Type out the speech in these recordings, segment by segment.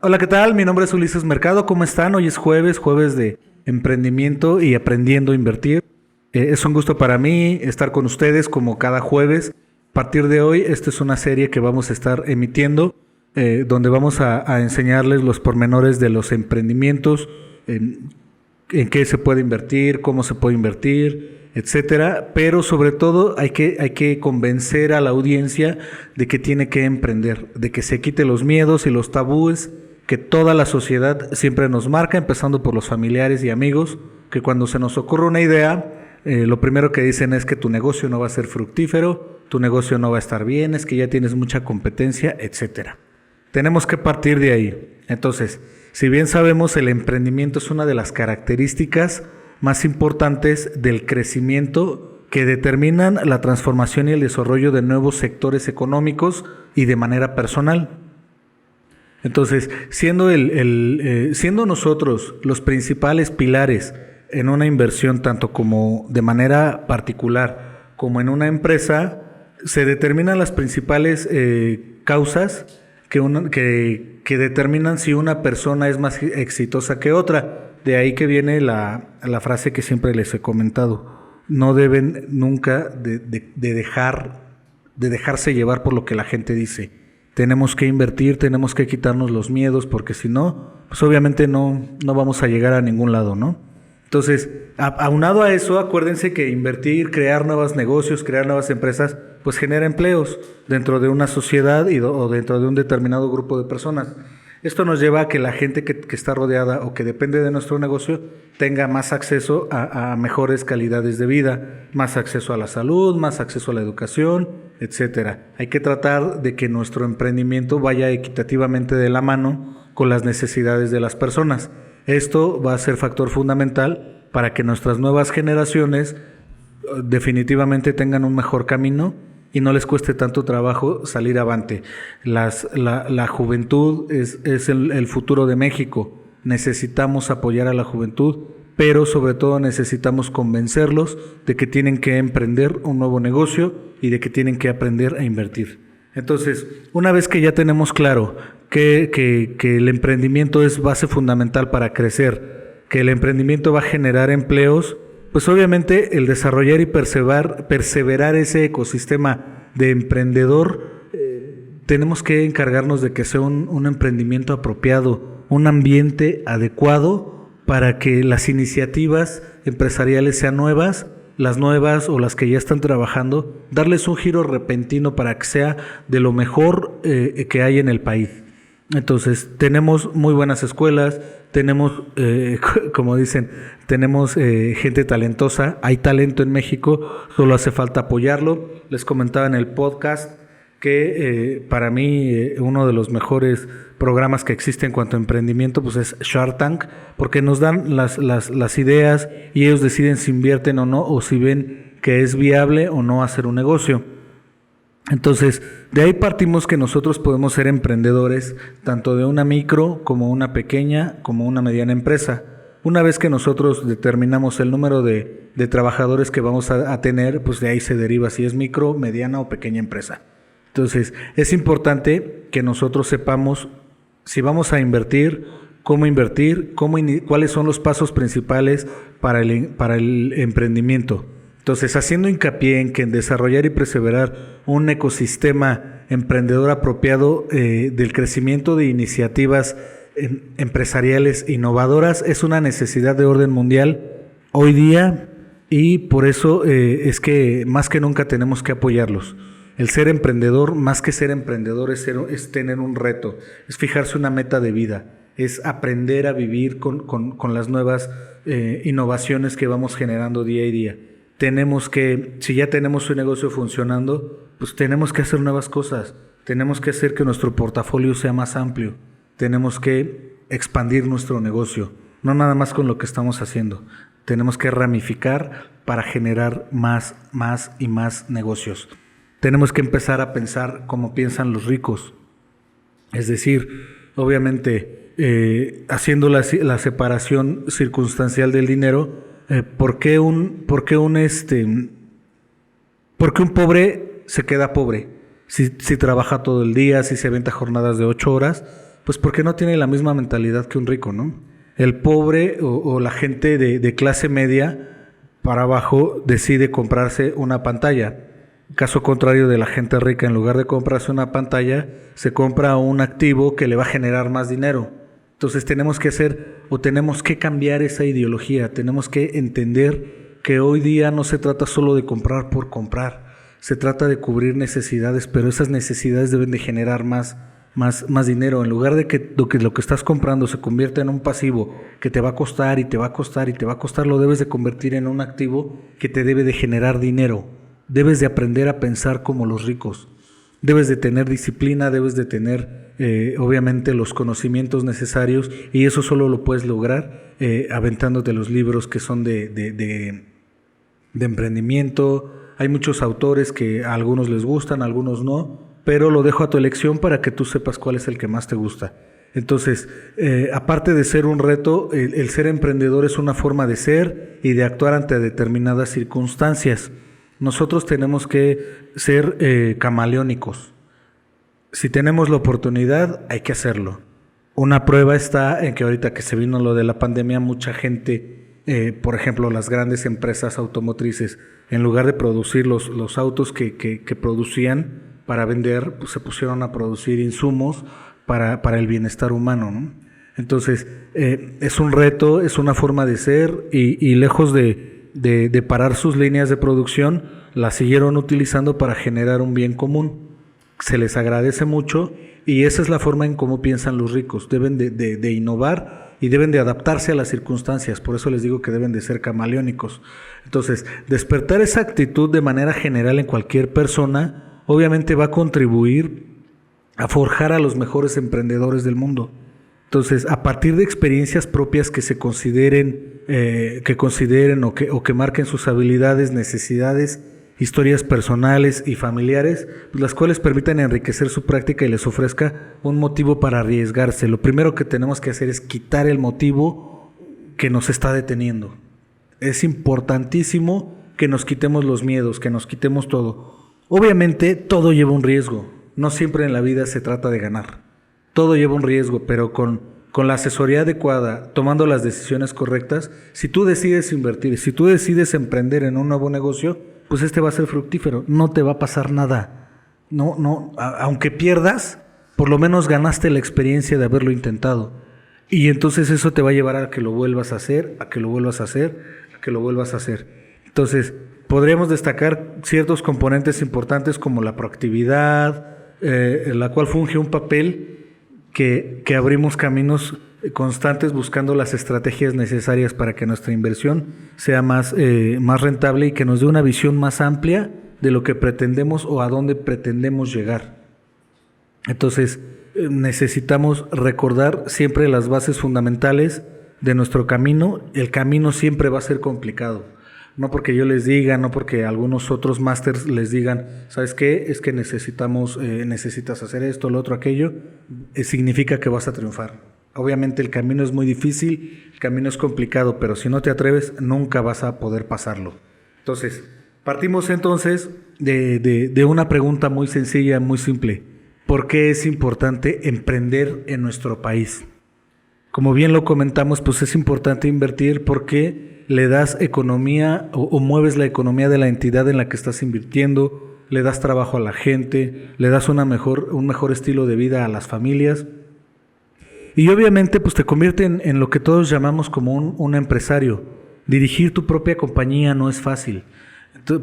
Hola, ¿qué tal? Mi nombre es Ulises Mercado. ¿Cómo están? Hoy es jueves de emprendimiento y aprendiendo a invertir. Es un gusto para mí estar con ustedes como cada jueves. A partir de hoy, esta es una serie que vamos a estar emitiendo, donde vamos a enseñarles los pormenores de los emprendimientos, en qué se puede invertir, cómo se puede invertir, etcétera. Pero sobre todo hay que convencer a la audiencia de que tiene que emprender, de que se quite los miedos y los tabúes que toda la sociedad siempre nos marca, empezando por los familiares y amigos, que cuando se nos ocurre una idea, lo primero que dicen es que tu negocio no va a ser fructífero, tu negocio no va a estar bien, es que ya tienes mucha competencia, etcétera. Tenemos que partir de ahí. Entonces, si bien sabemos, el emprendimiento es una de las características más importantes del crecimiento que determinan la transformación y el desarrollo de nuevos sectores económicos y de manera personal. Entonces, siendo nosotros los principales pilares en una inversión, tanto como de manera particular como en una empresa, se determinan las principales causas que determinan si una persona es más exitosa que otra. De ahí que viene la frase que siempre les he comentado: no deben nunca de dejarse llevar por lo que la gente dice. Tenemos que invertir, tenemos que quitarnos los miedos, porque si no, pues obviamente no vamos a llegar a ningún lado, ¿no? Entonces, aunado a eso, acuérdense que invertir, crear nuevos negocios, crear nuevas empresas, pues genera empleos dentro de una sociedad o dentro de un determinado grupo de personas. Esto nos lleva a que la gente que está rodeada o que depende de nuestro negocio tenga más acceso a mejores calidades de vida, más acceso a la salud, más acceso a la educación, etcétera. Hay que tratar de que nuestro emprendimiento vaya equitativamente de la mano con las necesidades de las personas. Esto va a ser factor fundamental para que nuestras nuevas generaciones definitivamente tengan un mejor camino y no les cueste tanto trabajo salir avante. La juventud es el futuro de México. Necesitamos apoyar a la juventud, pero sobre todo necesitamos convencerlos de que tienen que emprender un nuevo negocio y de que tienen que aprender a invertir. Entonces, una vez que ya tenemos claro que el emprendimiento es base fundamental para crecer, que el emprendimiento va a generar empleos, pues obviamente el desarrollar y perseverar ese ecosistema de emprendedor, tenemos que encargarnos de que sea un emprendimiento apropiado, un ambiente adecuado para que las iniciativas empresariales sean nuevas, las nuevas o las que ya están trabajando, darles un giro repentino para que sea de lo mejor que hay en el país. Entonces, tenemos muy buenas escuelas, tenemos, como dicen, tenemos gente talentosa, hay talento en México, solo hace falta apoyarlo. Les comentaba en el podcast que para mí uno de los mejores programas que existe en cuanto a emprendimiento pues es Shark Tank, porque nos dan las ideas y ellos deciden si invierten o no, o si ven que es viable o no hacer un negocio. Entonces, de ahí partimos que nosotros podemos ser emprendedores tanto de una micro como una pequeña como una mediana empresa. Una vez que nosotros determinamos el número de trabajadores que vamos a tener, pues de ahí se deriva si es micro, mediana o pequeña empresa. Entonces, es importante que nosotros sepamos si vamos a invertir, cuáles son los pasos principales para el emprendimiento. Entonces, haciendo hincapié en que en desarrollar y perseverar un ecosistema emprendedor apropiado del crecimiento de iniciativas empresariales innovadoras es una necesidad de orden mundial hoy día, y por eso es que más que nunca tenemos que apoyarlos. El ser emprendedor, más que ser emprendedor, es tener un reto, es fijarse una meta de vida, es aprender a vivir con las nuevas innovaciones que vamos generando día y día. Si ya tenemos un negocio funcionando, pues tenemos que hacer nuevas cosas, tenemos que hacer que nuestro portafolio sea más amplio, tenemos que expandir nuestro negocio, no nada más con lo que estamos haciendo, tenemos que ramificar para generar más y más negocios. Tenemos que empezar a pensar como piensan los ricos, es decir, obviamente haciendo la separación circunstancial del dinero. ¿Por qué un pobre se queda pobre? Si trabaja todo el día, si se aventa jornadas de 8 horas, Pues porque no tiene la misma mentalidad que un rico, ¿no? El pobre o la gente de clase media para abajo decide comprarse una pantalla. Caso contrario de la gente rica, en lugar de comprarse una pantalla, se compra un activo que le va a generar más dinero. Entonces tenemos que cambiar esa ideología, tenemos que entender que hoy día no se trata solo de comprar por comprar, se trata de cubrir necesidades, pero esas necesidades deben de generar más dinero. En lugar de que lo que estás comprando se convierta en un pasivo que te va a costar y te va a costar y te va a costar, lo debes de convertir en un activo que te debe de generar dinero. Debes de aprender a pensar como los ricos. Debes de tener disciplina, debes de tener obviamente los conocimientos necesarios, y eso solo lo puedes lograr aventándote los libros que son de emprendimiento. Hay muchos autores que a algunos les gustan, a algunos no, pero lo dejo a tu elección para que tú sepas cuál es el que más te gusta. Entonces, aparte de ser un reto, el ser emprendedor es una forma de ser y de actuar ante determinadas circunstancias. Nosotros tenemos que ser camaleónicos. Si tenemos la oportunidad, hay que hacerlo. Una prueba está en que ahorita que se vino lo de la pandemia, mucha gente, por ejemplo, las grandes empresas automotrices, en lugar de producir los autos que producían para vender, pues se pusieron a producir insumos para el bienestar humano, ¿no? Entonces, es un reto, es una forma de ser, y lejos de parar sus líneas de producción, las siguieron utilizando para generar un bien común. Se les agradece mucho, y esa es la forma en cómo piensan los ricos. Deben de innovar y deben de adaptarse a las circunstancias. Por eso les digo que deben de ser camaleónicos. Entonces, despertar esa actitud de manera general en cualquier persona obviamente va a contribuir a forjar a los mejores emprendedores del mundo. Entonces, a partir de experiencias propias que se consideren o que marquen sus habilidades, necesidades, historias personales y familiares, pues las cuales permitan enriquecer su práctica y les ofrezca un motivo para arriesgarse. Lo primero que tenemos que hacer es quitar el motivo que nos está deteniendo. Es importantísimo que nos quitemos los miedos, que nos quitemos todo. Obviamente, todo lleva un riesgo. No siempre en la vida se trata de ganar. Todo lleva un riesgo, pero con la asesoría adecuada, tomando las decisiones correctas, si tú decides invertir, si tú decides emprender en un nuevo negocio, pues este va a ser fructífero, no te va a pasar nada. Aunque pierdas, por lo menos ganaste la experiencia de haberlo intentado. Y entonces eso te va a llevar a que lo vuelvas a hacer, a que lo vuelvas a hacer, a que lo vuelvas a hacer. Entonces, podríamos destacar ciertos componentes importantes como la proactividad, en la cual funge un papel que abrimos caminos constantes buscando las estrategias necesarias para que nuestra inversión sea más rentable y que nos dé una visión más amplia de lo que pretendemos o a dónde pretendemos llegar. Entonces, necesitamos recordar siempre las bases fundamentales de nuestro camino. El camino siempre va a ser complicado. No porque yo les diga, no porque algunos otros másters les digan, ¿sabes qué? Es que necesitas hacer esto, lo otro, aquello, significa que vas a triunfar. Obviamente el camino es muy difícil, el camino es complicado, pero si no te atreves, nunca vas a poder pasarlo. Entonces, partimos entonces de una pregunta muy sencilla, muy simple. ¿Por qué es importante emprender en nuestro país? Como bien lo comentamos, pues es importante invertir porque le das economía o mueves la economía de la entidad en la que estás invirtiendo, le das trabajo a la gente, le das un mejor estilo de vida a las familias, y obviamente pues te convierte en lo que todos llamamos como un empresario. Dirigir tu propia compañía no es fácil,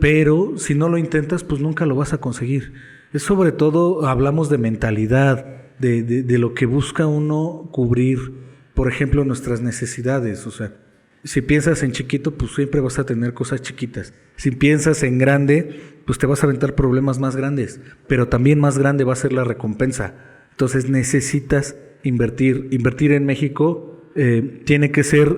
pero si no lo intentas pues nunca lo vas a conseguir. Es sobre todo, hablamos de mentalidad, de lo que busca uno cubrir, por ejemplo, nuestras necesidades. O sea, si piensas en chiquito, pues siempre vas a tener cosas chiquitas. Si piensas en grande, pues te vas a aventar problemas más grandes, pero también más grande va a ser la recompensa. Entonces necesitas invertir. Invertir en México tiene que ser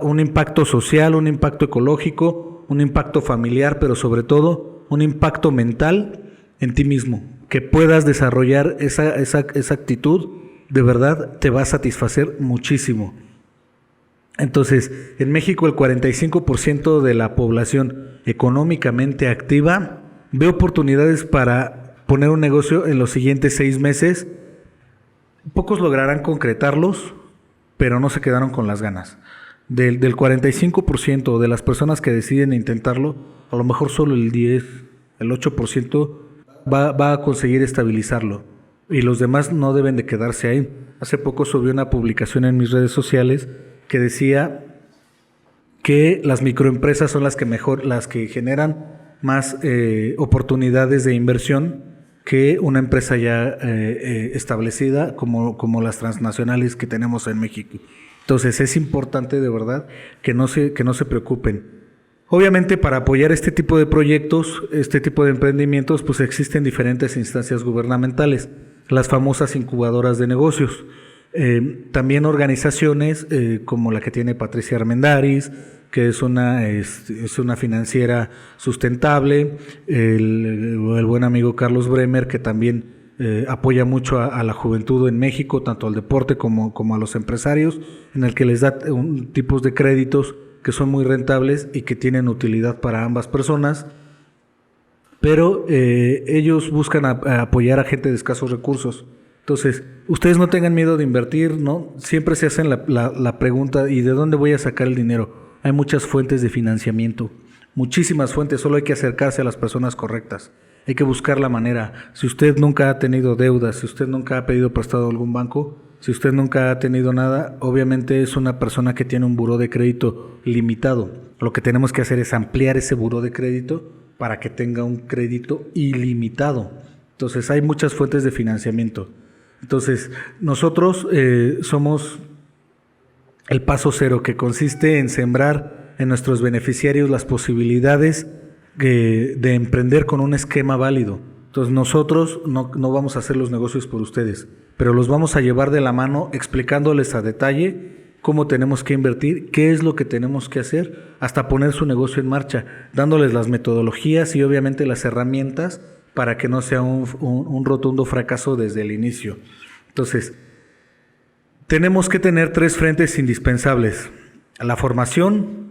un impacto social, un impacto ecológico, un impacto familiar, pero sobre todo un impacto mental en ti mismo. Que puedas desarrollar esa actitud, de verdad te va a satisfacer muchísimo. Entonces, en México el 45% de la población económicamente activa ve oportunidades para poner un negocio en los siguientes 6 meses pocos lograrán concretarlos, pero no se quedaron con las ganas. Del 45% de las personas que deciden intentarlo, a lo mejor solo el 10, el 8% va a conseguir estabilizarlo. Y los demás no deben de quedarse ahí. Hace poco subí una publicación en mis redes sociales que decía que las microempresas son las que generan más oportunidades de inversión que una empresa ya establecida como las transnacionales que tenemos en México. Entonces es importante de verdad que no se preocupen. Obviamente para apoyar este tipo de proyectos, este tipo de emprendimientos, pues existen diferentes instancias gubernamentales, las famosas incubadoras de negocios. También organizaciones como la que tiene Patricia Armendáriz, que es una financiera sustentable, el buen amigo Carlos Bremer, que también apoya mucho a la juventud en México, tanto al deporte como a los empresarios, en el que les da tipos de créditos que son muy rentables y que tienen utilidad para ambas personas, pero ellos buscan apoyar a gente de escasos recursos. Entonces, ustedes no tengan miedo de invertir, ¿no? Siempre se hacen la pregunta, ¿y de dónde voy a sacar el dinero? Hay muchas fuentes de financiamiento, muchísimas fuentes, solo hay que acercarse a las personas correctas. Hay que buscar la manera. Si usted nunca ha tenido deudas, si usted nunca ha pedido prestado a algún banco, si usted nunca ha tenido nada, obviamente es una persona que tiene un buró de crédito limitado. Lo que tenemos que hacer es ampliar ese buró de crédito para que tenga un crédito ilimitado. Entonces hay muchas fuentes de financiamiento. Entonces nosotros somos el paso cero, que consiste en sembrar en nuestros beneficiarios las posibilidades de emprender con un esquema válido. Entonces nosotros no vamos a hacer los negocios por ustedes, pero los vamos a llevar de la mano explicándoles a detalle cómo tenemos que invertir, qué es lo que tenemos que hacer, hasta poner su negocio en marcha, dándoles las metodologías y obviamente las herramientas para que no sea un rotundo fracaso desde el inicio. Entonces, tenemos que tener 3 frentes indispensables: la formación,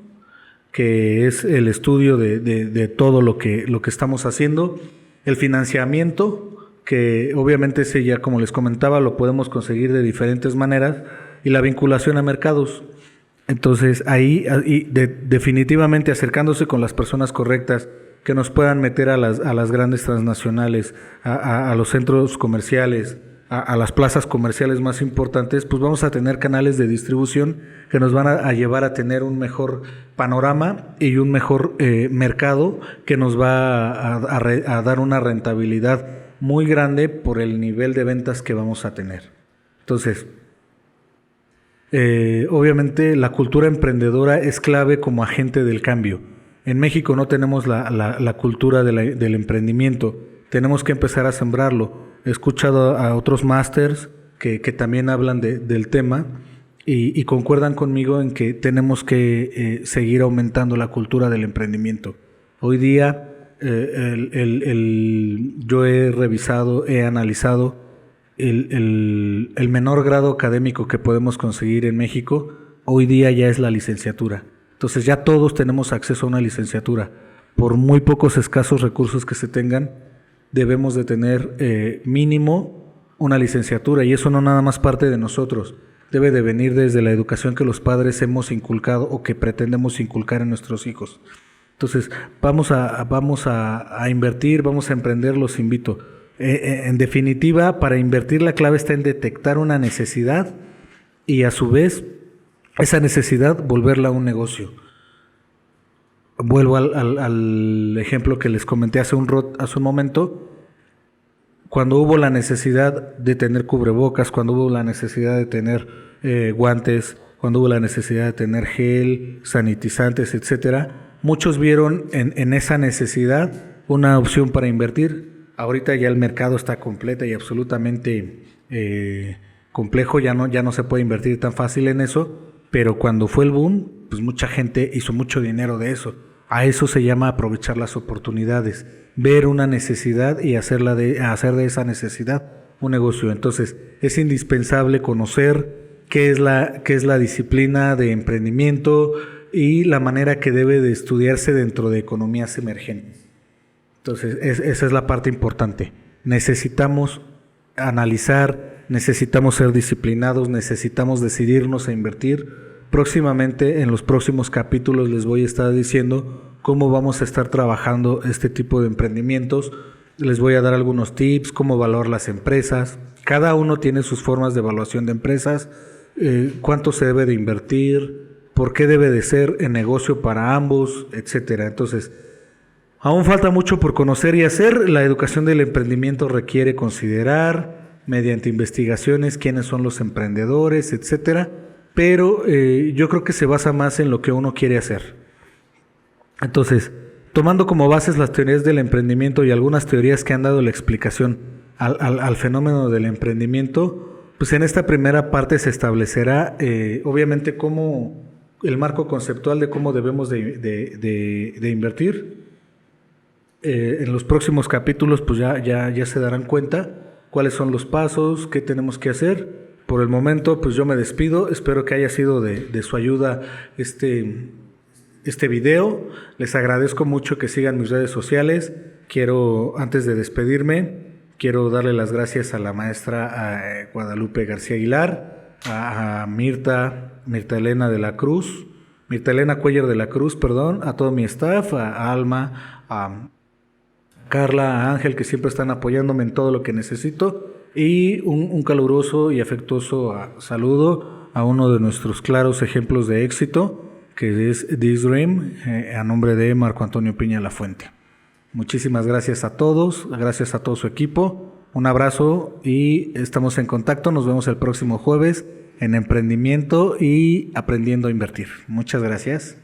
que es el estudio de todo lo que estamos haciendo; el financiamiento, que obviamente ese ya, como les comentaba, lo podemos conseguir de diferentes maneras; y la vinculación a mercados. Entonces ahí definitivamente acercándose con las personas correctas, que nos puedan meter a las grandes transnacionales, a los centros comerciales, a las plazas comerciales más importantes, pues vamos a tener canales de distribución que nos van a llevar a tener un mejor panorama y un mejor mercado, que nos va a dar una rentabilidad muy grande por el nivel de ventas que vamos a tener. Entonces, obviamente la cultura emprendedora es clave como agente del cambio. En México no tenemos la cultura del emprendimiento. Tenemos que empezar a sembrarlo. He escuchado a otros másters que también hablan del tema y concuerdan conmigo en que tenemos que seguir aumentando la cultura del emprendimiento. Hoy día yo he revisado, he analizado el menor grado académico que podemos conseguir en México. Hoy día ya es la licenciatura. Entonces ya todos tenemos acceso a una licenciatura. Por muy pocos escasos recursos que se tengan, debemos de tener mínimo una licenciatura, y eso no nada más parte de nosotros, debe de venir desde la educación que los padres hemos inculcado o que pretendemos inculcar en nuestros hijos. Entonces vamos a invertir, vamos a emprender, los invito. En definitiva, para invertir la clave está en detectar una necesidad y a su vez esa necesidad volverla a un negocio. Vuelvo al ejemplo que les comenté hace un momento. Cuando hubo la necesidad de tener cubrebocas, cuando hubo la necesidad de tener guantes, cuando hubo la necesidad de tener gel, sanitizantes, etcétera, muchos vieron en esa necesidad una opción para invertir. Ahorita ya el mercado está completo y absolutamente complejo, ya no se puede invertir tan fácil en eso, pero cuando fue el boom, pues mucha gente hizo mucho dinero de eso. A eso se llama aprovechar las oportunidades, ver una necesidad y hacer de esa necesidad un negocio. Entonces es indispensable conocer qué es la disciplina de emprendimiento y la manera que debe de estudiarse dentro de economías emergentes. Entonces esa es la parte importante. Necesitamos analizar necesitamos ser disciplinados, necesitamos decidirnos a invertir. Próximamente, en los próximos capítulos, les voy a estar diciendo cómo vamos a estar trabajando este tipo de emprendimientos. Les voy a dar algunos tips, cómo evaluar las empresas. Cada uno tiene sus formas de evaluación de empresas, cuánto se debe de invertir, por qué debe de ser el negocio para ambos, etcétera. Entonces, aún falta mucho por conocer y hacer. La educación del emprendimiento requiere considerar, mediante investigaciones, quiénes son los emprendedores, etcétera. Pero yo creo que se basa más en lo que uno quiere hacer. Entonces, tomando como bases las teorías del emprendimiento y algunas teorías que han dado la explicación al fenómeno del emprendimiento, pues en esta primera parte se establecerá obviamente cómo el marco conceptual de cómo debemos de invertir. En los próximos capítulos pues ya se darán cuenta cuáles son los pasos, qué tenemos que hacer. Por el momento pues yo me despido, espero que haya sido de su ayuda este video. Les agradezco mucho que sigan mis redes sociales. Antes de despedirme, quiero darle las gracias a la maestra Guadalupe García Aguilar, a Mirta Elena Cuellar de la Cruz, a todo mi staff, a Alma, a Carla, a Ángel, que siempre están apoyándome en todo lo que necesito, y un caluroso y afectuoso saludo a uno de nuestros claros ejemplos de éxito, que es This Dream, a nombre de Marco Antonio Piña Lafuente. Muchísimas gracias a todos, gracias a todo su equipo, un abrazo y estamos en contacto. Nos vemos el próximo jueves en Emprendimiento y Aprendiendo a Invertir. Muchas gracias.